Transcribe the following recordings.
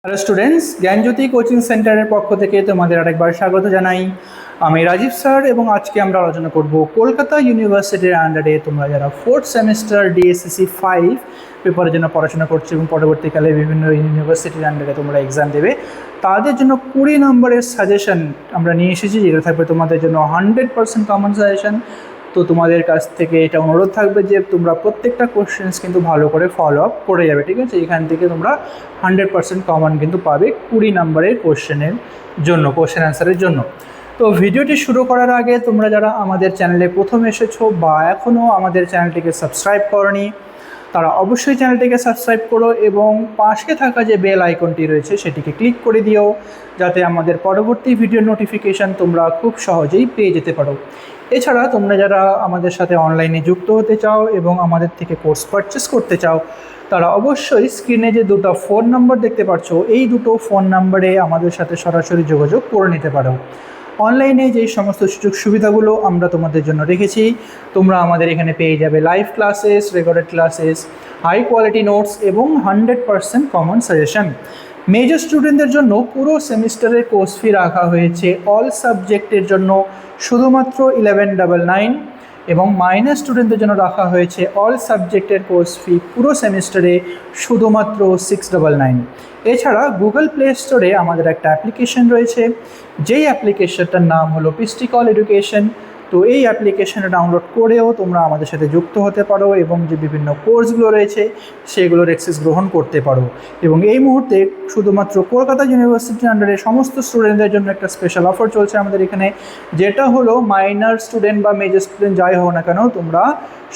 Hello students, জ্ঞানজ্যোতি coaching সেন্টারের পক্ষ থেকে তোমাদের আরেকবার স্বাগত জানাই। আমি রাজীব স্যার এবং আজকে আমরা আলোচনা করব কলকাতা ইউনিভার্সিটির আন্ডারে তোমরা যারা ফোর্থ সেমিস্টার ডিএসসিসি 5 পেপারের জন্য পড়াশোনা করছো এবং পরবর্তীকালে বিভিন্ন ইউনিভার্সিটির আন্ডারে তোমরা এক্সাম দেবে, তাদের জন্য 20 নম্বরের সাজেশন আমরা নিয়ে এসেছি, যেটা থাকবে তোমাদের জন্য 100% কমন সাজেশন। তো তোমাদের কাছ থেকে এটা অনুরোধ থাকবে যে তোমরা প্রত্যেকটা কোশ্চেন্স কিন্তু ভালো করে ফলো আপ করে যাবে, ঠিক আছে? এখান থেকে তোমরা 100% কমন কিন্তু পাবে 20 নম্বরের কোশ্চেন অ্যান্সারের জন্য। তো ভিডিওটি শুরু করার আগে তোমরা যারা আমাদের চ্যানেলে প্রথম এসেছো বা এখনও আমাদের চ্যানেলটিকে সাবস্ক্রাইব করোনি, তারা অবশ্যই চ্যানেলটিকে সাবস্ক্রাইব করো এবং পাশে থাকা যে বেল আইকনটি রয়েছে সেটিকে ক্লিক করে দিও, যাতে আমাদের পরবর্তী ভিডিও নোটিফিকেশান তোমরা খুব সহজেই পেয়ে যেতে পারো। এছাড়া তোমরা যারা আমাদের সাথে অনলাইনে যুক্ত হতে চাও এবং আমাদের থেকে কোর্স পারচেস করতে চাও, তারা অবশ্যই স্ক্রিনে যে দুটো ফোন নাম্বার দেখতে পাচ্ছ, এই দুটো ফোন নাম্বারে আমাদের সাথে সরাসরি যোগাযোগ করে নিতে পারো। অনলাইনে যেই সমস্ত সুযোগ সুবিধাগুলো আমরা তোমাদের জন্য রেখেছি, তোমরা আমাদের এখানে পেয়ে যাবে live classes, recorded classes, high quality notes এবং 100% কমন সাজেশন। মেজর স্টুডেন্টদের জন্য পুরো সেমিস্টারের কোর্স ফি রাখা হয়েছে অল সাবজেক্টের জন্য শুধুমাত্র 1199 এবং মাইনর স্টুডেন্টদের জন্য রাখা হয়েছে অল সাবজেক্টের কোর্স ফি পুরো সেমিস্টারে শুধুমাত্র 699। এছাড়া গুগল প্লে স্টোরে আমাদের একটা অ্যাপ্লিকেশন রয়েছে, যেই অ্যাপ্লিকেশনটার নাম হলো পিস্টিকল এডুকেশন। তো এই অ্যাপ্লিকেশনটা ডাউনলোড করেও তোমরা আমাদের সাথে যুক্ত হতে পারো এবং যে বিভিন্ন কোর্সগুলো রয়েছে সেগুলোর অ্যাক্সেস গ্রহণ করতে পারো। এবং এই মুহূর্তে শুধুমাত্র কলকাতা ইউনিভার্সিটির আন্ডারে সমস্ত স্টুডেন্টদের জন্য একটা স্পেশাল অফার চলছে আমাদের এখানে, যেটা হলো মাইনর স্টুডেন্ট বা মেজর স্টুডেন্ট যাই হও না কেন, তোমরা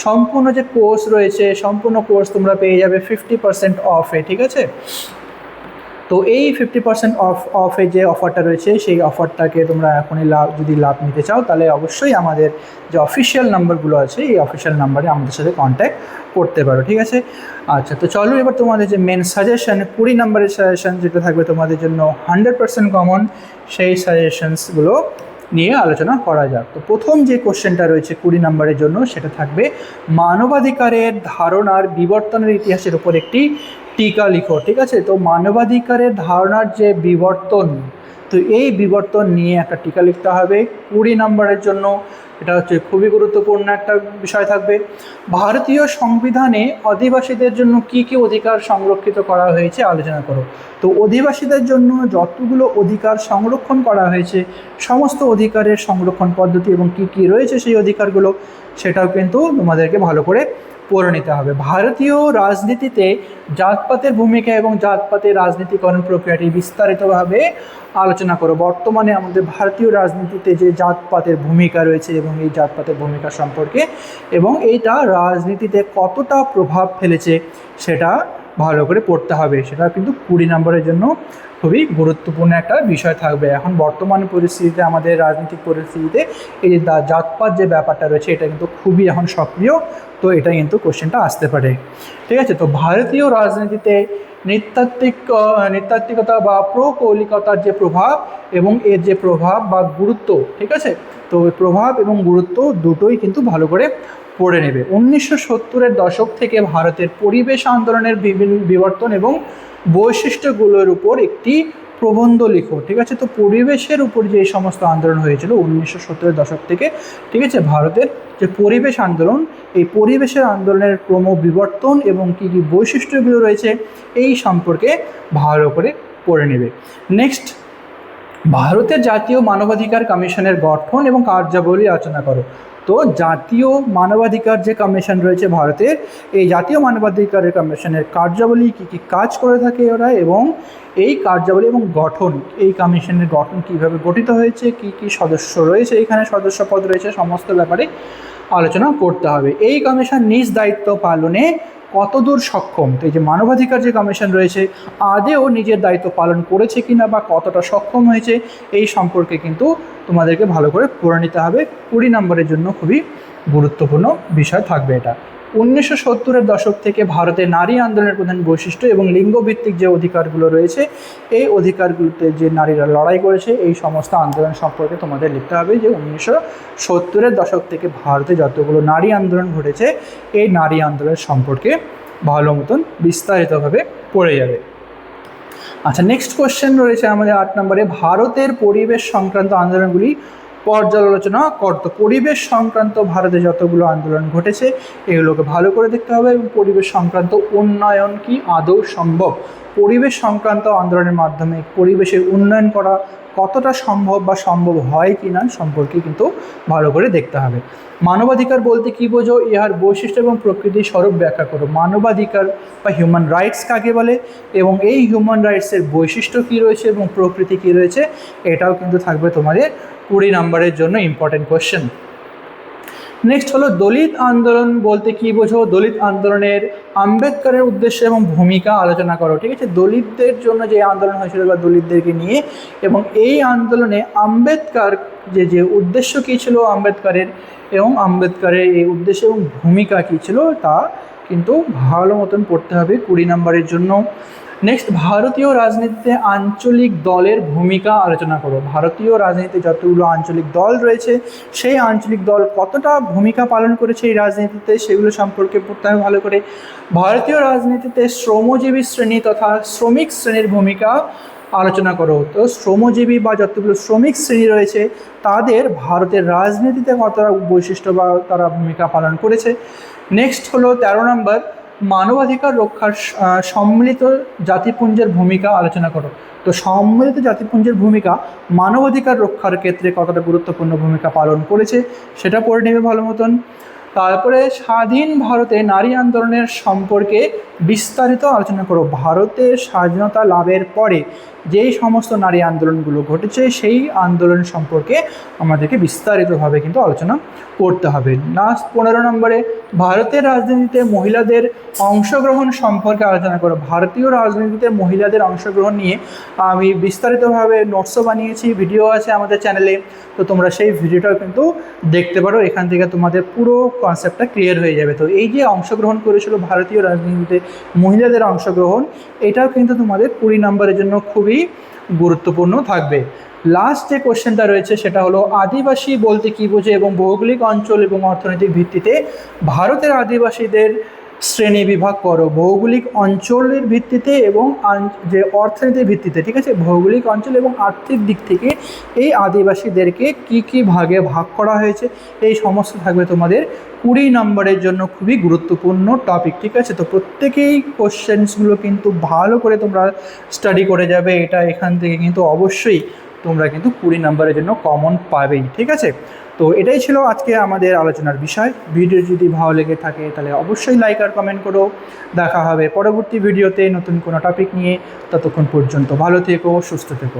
সম্পূর্ণ যে কোর্স রয়েছে সম্পূর্ণ কোর্স তোমরা পেয়ে যাবে 50% অফে, ঠিক আছে? তো এই 50% অফে যে অফারটা রয়েছে সেই অফারটাকে তোমরা এখনই যদি লাভ নিতে চাও, তাহলে অবশ্যই আমাদের যে অফিসিয়াল নাম্বারগুলো আছে এই অফিসিয়াল নাম্বারে আমাদের সাথে কন্ট্যাক্ট করতে পারো, ঠিক আছে? আচ্ছা, তো চলো এবার তোমাদের যে মেন সাজেশন 20 নম্বরের সাজেশন যেটা থাকবে তোমাদের জন্য 100% কমন, সেই সাজেশনসগুলো নিয়ে আলোচনা করা যাক। তো প্রথম যে কোশ্চেনটা রয়েছে 20 নম্বরের জন্য সেটা থাকবে মানবাধিকারের ধারণার বিবর্তনের ইতিহাসের উপর একটি টিকা লিখো, ঠিক আছে? তো মানবাধিকারের ধারণার যে বিবর্তন, তো এই বিবর্তন নিয়ে একটা টিকা লিখতে হবে 20 নম্বরের জন্য। এটা হচ্ছে খুবই গুরুত্বপূর্ণ একটা বিষয় থাকবে। ভারতীয় সংবিধানে আদিবাসীদের জন্য কি কি অধিকার সংরক্ষিত করা হয়েছে আলোচনা করো। তো অধিবাসীদের জন্য যতগুলো অধিকার সংরক্ষণ করা হয়েছে, সমস্ত অধিকারের সংরক্ষণ পদ্ধতি এবং কি কি রয়েছে সেই অধিকারগুলো, সেটাও কিন্তু তোমাদেরকে ভালো করে পড়ে নিতে হবে। ভারতীয় রাজনীতিতে জাতপাতের ভূমিকা এবং জাতপাতের রাজনীতিকরণ প্রক্রিয়াটি বিস্তারিতভাবে আলোচনা করো। বর্তমানে আমাদের ভারতীয় রাজনীতিতে যে জাতপাতের ভূমিকা রয়েছে এবং এই জাতপাতের ভূমিকা সম্পর্কে এবং এইটা রাজনীতিতে কতটা প্রভাব ফেলেছে সেটা ভালো করে পড়তে হবে। সেটা কিন্তু 20 নম্বরের জন্য খুবই গুরুত্বপূর্ণ একটা বিষয় থাকবে। এখন বর্তমান পরিস্থিতিতে, আমাদের রাজনৈতিক পরিস্থিতিতে এই যে জাতপাত যে ব্যাপারটা রয়েছে এটা কিন্তু খুবই এখন সক্রিয়। তো এটা কিন্তু কোশ্চেনটা আসতে পারে, ঠিক আছে? তো ভারতীয় রাজনীতিতে নৃতাত্ত্বিকতা বা প্রকৌলিকতার যে প্রভাব এবং এর যে প্রভাব বা গুরুত্ব, ঠিক আছে? তো প্রভাব এবং গুরুত্ব দুটোই কিন্তু ভালো করে পড়ে নেবে। 1970-এর দশক থেকে ভারতের পরিবেশ আন্দোলনের বিভিন্ন বিবর্তন এবং বৈশিষ্ট্যগুলোর উপর একটি প্রবন্ধ লিখো, ঠিক আছে? তো পরিবেশের উপর যে সমস্ত আন্দোলন হয়েছিল 1970-এর দশক থেকে, ঠিক আছে, ভারতের যে পরিবেশ আন্দোলন, এই পরিবেশের আন্দোলনের ক্রমবিবর্তন এবং কী কী বৈশিষ্ট্যগুলো রয়েছে এই সম্পর্কে ভালো করে পড়ে নেবে। নেক্সট, ভারতের জাতীয় মানবাধিকার কমিশনের গঠন এবং কার্যাবলী আলোচনা করো। তো জাতীয় মানবাধিকার যে কমিশন রয়েছে ভারতের, এই জাতীয় মানবাধিকারের কমিশনের কার্যাবলী কী কী কাজ করে থাকে ওরা, এবং এই কার্যাবলী এবং গঠন, এই কমিশনের গঠন কীভাবে গঠিত হয়েছে, কী কী সদস্য রয়েছে, এখানে সদস্য পদ রয়েছে, সমস্ত ব্যাপারে আলোচনা করতে হবে। এই কমিশন নিজ দায়িত্ব পালনে কতদূর সক্ষম। তো এই যে মানবাধিকার যে কমিশন রয়েছে আদেও নিজের দায়িত্ব পালন করেছে কিনা বা কতটা সক্ষম হয়েছে এই সম্পর্কে কিন্তু তোমাদেরকে ভালো করে পড়ে নিতে হবে। 20 নম্বরের জন্য খুবই গুরুত্বপূর্ণ বিষয় থাকবে এটা। 1970-এর দশক থেকে ভারতে নারী আন্দোলনের প্রধান বৈশিষ্ট্য এবং লিঙ্গভিত্তিক যে অধিকারগুলো রয়েছে এই অধিকারগুলোতে যে নারীরা লড়াই করেছে এই সমস্ত আন্দোলন সম্পর্কে তোমাদের লিখতে হবে, যে 1970-এর দশক থেকে ভারতে যতগুলো নারী আন্দোলন ঘটেছে এই নারী আন্দোলন সম্পর্কে ভালো মতন বিস্তারিতভাবে পড়ে যাবে। আচ্ছা, নেক্সট কোশ্চেন রয়েছে আমাদের 8 নম্বরে, ভারতের পরিবেশ সংক্রান্ত আন্দোলনগুলি পর্যালোচনা করতো। পরিবেশ সংক্রান্ত ভারতে যতগুলো আন্দোলন ঘটেছে এগুলোকে ভালো করে দেখতে হবে, এবং পরিবেশ সংক্রান্ত উন্নয়ন কি আদৌ সম্ভব, পরিবেশ সংক্রান্ত আন্দোলনের মাধ্যমে পরিবেশের উন্নয়ন করা কতটা সম্ভব বা সম্ভব হয় কি না সম্পর্কে কিন্তু ভালো করে দেখতে হবে। মানবাধিকার বলতে কী বোঝো, ইহার বৈশিষ্ট্য এবং প্রকৃতির স্বরূপ ব্যাখ্যা করো। মানবাধিকার বা হিউম্যান রাইটস কাকে বলে এবং এই হিউম্যান রাইটসের বৈশিষ্ট্য কী রয়েছে এবং প্রকৃতি কী রয়েছে, এটাও কিন্তু থাকবে তোমাদের 20 নম্বরের জন্য ইম্পর্টেন্ট কোয়েশ্চেন। নেক্সট হলো দলিত আন্দোলন বলতে কী বোঝো, দলিত আন্দোলনের আম্বেদকরের উদ্দেশ্য এবং ভূমিকা আলোচনা করো। ঠিক আছে, দলিতদের জন্য যে আন্দোলন হয়েছিল বা দলিতদেরকে নিয়ে, এবং এই আন্দোলনে আম্বেদকর যে উদ্দেশ্য কী ছিল আম্বেদকরের, এবং আম্বেদকরের এই উদ্দেশ্য এবং ভূমিকা কী ছিল তা কিন্তু ভালো মতন পড়তে হবে 20 নম্বরের জন্য। নেক্সট, ভারতীয় রাজনীতিতে আঞ্চলিক দলের ভূমিকা আলোচনা করো। ভারতীয় রাজনীতিতে যতগুলো আঞ্চলিক দল রয়েছে সেই আঞ্চলিক দল কতটা ভূমিকা পালন করেছে এই রাজনীতিতে সেগুলো সম্পর্কে পড়তে হবে ভালো করে। ভারতীয় রাজনীতিতে শ্রমজীবী শ্রেণী তথা শ্রমিক শ্রেণীর ভূমিকা আলোচনা করো। তো শ্রমজীবী বা যতগুলো শ্রমিক শ্রেণী রয়েছে তাদের ভারতের রাজনীতিতে কতটা বৈশিষ্ট্য বা তারা ভূমিকা পালন করেছে। নেক্সট হলো 13 নম্বর, মানবাধিকার রক্ষার সম্মিলিত জাতিপুঞ্জের ভূমিকা আলোচনা করো। তো সম্মিলিত জাতিপুঞ্জের ভূমিকা মানবাধিকার রক্ষার ক্ষেত্রে কতটা গুরুত্বপূর্ণ ভূমিকা পালন করেছে সেটা পড়ে নেবে ভালো মতন। তারপরে স্বাধীন ভারতে নারী আন্দোলনের সম্পর্কে বিস্তারিত আলোচনা করো। ভারতের স্বাধীনতা লাভের পরে যেই সমস্ত নারী আন্দোলনগুলো ঘটেছে সেই আন্দোলন সম্পর্কে আমাদেরকে বিস্তারিতভাবে কিন্তু আলোচনা করতে হবে। লাস্ট 15 নম্বরে, ভারতের রাজনীতিতে মহিলাদের অংশগ্রহণ সম্পর্কে আলোচনা করো। ভারতীয় রাজনীতিতে মহিলাদের অংশগ্রহণ নিয়ে আমি বিস্তারিতভাবে নোটসও বানিয়েছি, ভিডিও আছে আমাদের চ্যানেলে, তো তোমরা সেই ভিডিওটাও কিন্তু দেখতে পারো, এখান থেকে তোমাদের পুরো কনসেপ্টটা ক্লিয়ার হয়ে যাবে। তো এই যে অংশগ্রহণ করেছিল ভারতীয় রাজনীতিতে মহিলাদের অংশগ্রহণ, এটাও কিন্তু তোমাদের 20 নম্বরের জন্য খুবই গুরুত্বপূর্ণ থাকবে। লাস্ট যে কোশ্চেনটা রয়েছে সেটা হলো আদিবাসী বলতে কী বোঝে এবং ভৌগোলিক অঞ্চল এবং অর্থনৈতিক ভিত্তিতে ভারতের আদিবাসীদের শ্রেণী বিভাগ করো। ভৌগোলিক অঞ্চলের ভিত্তিতে এবং যে অর্থনীতির ভিত্তিতে, ঠিক আছে, ভৌগোলিক অঞ্চল এবং আর্থিক দিক থেকে এই আদিবাসীদেরকে কি কি ভাগে ভাগ করা হয়েছে এই সমস্ত থাকবে তোমাদের 20 নম্বরের জন্য খুবই গুরুত্বপূর্ণ টপিক। ঠিক আছে, তো প্রত্যেকেই কোশ্চেন্সগুলো কিন্তু ভালো করে তোমরা স্টাডি করে যাবে, এটা এখান থেকে কিন্তু অবশ্যই তোমরা কিন্তু 20 নম্বরের জন্য কমন পাবেই। ঠিক আছে, তো এটাই ছিল আজকে আমাদের আলোচনার বিষয়। ভিডিও যদি ভালো লেগে থাকে তাহলে অবশ্যই লাইক আর কমেন্ট করো। দেখা হবে পরবর্তী ভিডিওতে নতুন কোনো টপিক নিয়ে, ততক্ষণ পর্যন্ত ভালো থেকো, সুস্থ থেকো।